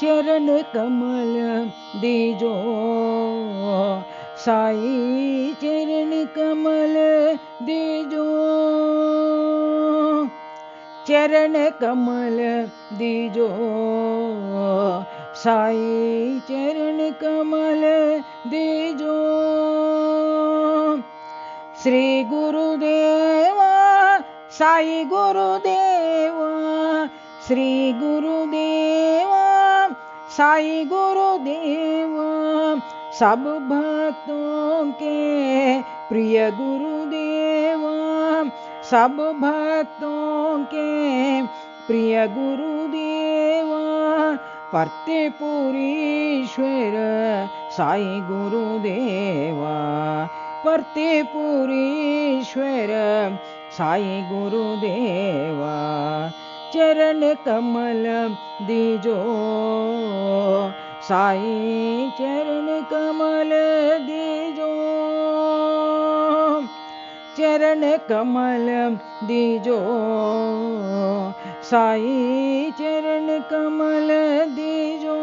चरण कमल दीजो साई चरण कमल दीजो चरण कमल दीजो साई चरण कमल दीजो श्री गुरुदेवा साई गुरुदेवा श्री गुरुदेवा साई गुरुदेवा सब भक्तों के प्रिय गुरुदेवा सब भक्तों के प्रिय गुरुदेवा परतेपुरीश्वर साई गुरुदेवा परतेपुरीश्वर साई गुरुदेवा चरण कमल दीजो साई चरण कमल दीजो चरण कमल दीजो साई चरण कमल दीजो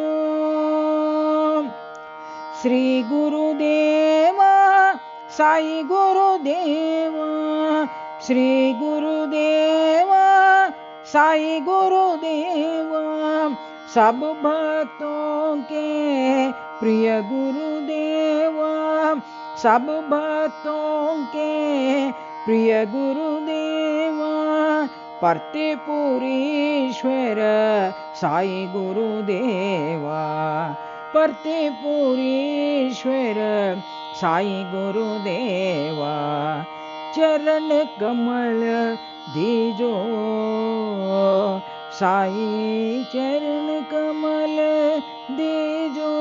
श्री गुरुदेवा साई गुरुदेवा श्री गुरुदेवा साई गुरुदेवा सब भक्तों के प्रिय गुरुदेवा सब भक्तों के प्रिय गुरुदेवा परतेपुरीश्वर साई गुरुदेवा परतेपुरीश्वर साई गुरुदेवा चरण कमल दीजो साई चरण कमल दीजो।